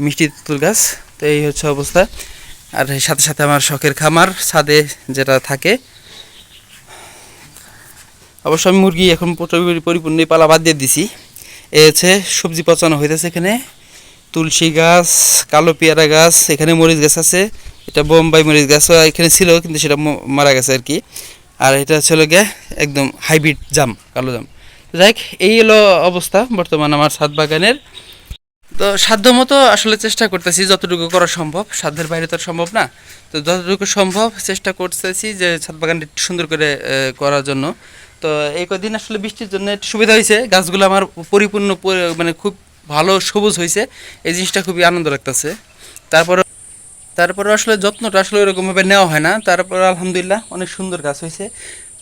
মিষ্টি তেঁতুল গাছ। তো এই হচ্ছে অবস্থা। আর এর সাথে সাথে আমার শখের খামার ছাদে যেটা থাকে। অবশ্য আমি মুরগি এখন পরিপূর্ণ পালা বাদ দিয়ে দিছি। এ হচ্ছে সবজি পচানো হইতেছে এখানে। তুলসী গাছ, কালো পেয়ারা গাছ, এখানে মরিচ গাছ আছে। এটা বোম্বাই মরিচ গাছ এখানে ছিল, কিন্তু সেটা মারা গেছে আর কি। আর এটা ছিল গিয়ে একদম হাইব্রিড জাম, কালো জাম। যাই হোক, এই হলো অবস্থা বর্তমান আমার ছাদ বাগানের। তো সাধ্যমতো আসলে চেষ্টা করতেছি যতটুকু করা সম্ভব, সাধ্যের বাইরে তো আর সম্ভব না। তো যতটুকু সম্ভব চেষ্টা করতেছি যে ছাদ বাগানটা একটু সুন্দর করে করার জন্য। তো এই কদিন আসলে বৃষ্টির জন্য একটু সুবিধা হয়েছে, গাছগুলো আমার পরিপূর্ণ মানে খুব ভালো সবুজ হয়েছে। এই জিনিসটা খুবই আনন্দ লাগতেছে। তারপর তারপরে আসলে যত্নটা আসলে ওরকমভাবে নেওয়া হয় না, তারপর আলহামদুলিল্লাহ অনেক সুন্দর গাছ হয়েছে।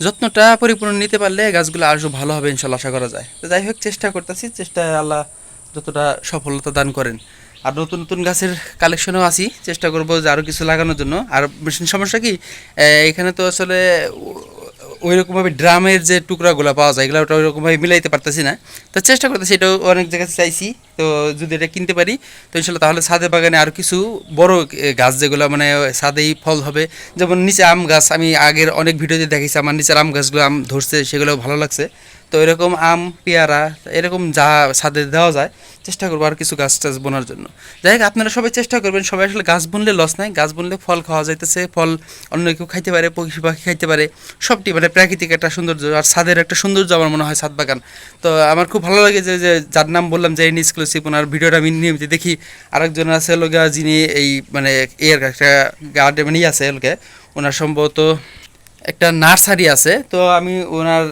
যত্নটা পরিপূর্ণ নিতে পারলে গাছগুলো আরও ভালো হবে ইনশাল্লাহ, আশা করা যায়। তো যাই হোক, চেষ্টা করতেছি, চেষ্টায় আল্লাহ যতটা সফলতা দান করেন। আর নতুন নতুন গাছের কালেকশনও আছি, চেষ্টা করবো যে আরও কিছু লাগানোর জন্য। আর সমস্যা কি, এখানে তো আসলে ওই রকমভাবে ড্রামের যে টুকরাগুলো পাওয়া যায়, এগুলো ওটা ওইরকমভাবে মিলাইতে পারতেছি না। তো চেষ্টা করতেছি, এটাও অনেক জায়গায় চাইছি। তো যদি এটা কিনতে পারি তো ইনশাল্লাহ তাহলে ছাদে বাগানে আর কিছু বড় গাছ যেগুলো মানে ছাদেই ফল হবে। যেমন নিচে আম গাছ, আমি আগের অনেক ভিডিওতে দেখেছি আমার নিচের আম গাছগুলো আম ধরছে, সেগুলো ভালো লাগছে। তো এরকম আম, পেয়ারা, এরকম যা ছাদে দেওয়া যায় চেষ্টা করবো আর কিছু গাছ টাছ বোনার জন্য। যাই হোক, আপনারা সবাই চেষ্টা করবেন, সবাই আসলে গাছ বুনলে লস নাই, গাছ বুনলে ফল খাওয়া যাইতেছে, ফল অন্য কেউ খাইতে পারে, পশু পাখি খাইতে পারে, সবটি মানে প্রাকৃতিক একটা সৌন্দর্য। আর ছাদের একটা সৌন্দর্য আমার মনে হয় ছাদ বাগান। তো আমার খুব ভালো লাগে যে যার নাম বললাম যে এক্সক্লুসিভ, ওনার ভিডিওটা আমি নিয়মিত দেখি। আরেকজন আছে লোকা, যিনি এই মানে এর একটা গার্ডেন মানে আছে লোকে, ওনার সম্ভবত একটা নার্সারি আছে। তো আমি ওনার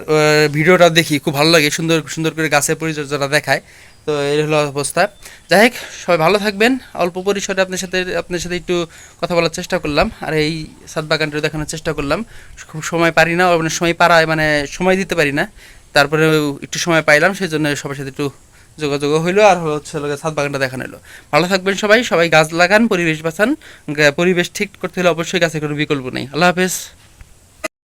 ভিডিওটা দেখি, খুব ভালো লাগে, সুন্দর সুন্দর করে গাছের পরিচর্যাটা দেখায়। তো এই হলো অবস্থা। যাই হোক, সবাই ভালো থাকবেন। অল্প পরিসরে আপনার সাথে একটু কথা বলার চেষ্টা করলাম, আর এই ছাদ বাগানটা দেখানোর চেষ্টা করলাম। খুব সময় পারি না, মানে সময় পাড়ায় মানে সময় দিতে পারি না, তারপরে একটু সময় পাইলাম, সেই জন্য সবার সাথে একটু যোগাযোগ হইলো, আর হচ্ছে ছাদ বাগানটা দেখানো হলো। ভালো থাকবেন সবাই, সবাই গাছ লাগান, পরিবেশ বাঁচান। পরিবেশ ঠিক করতে হলে অবশ্যই গাছের কোনো বিকল্প নেই। আল্লাহ হাফেজ।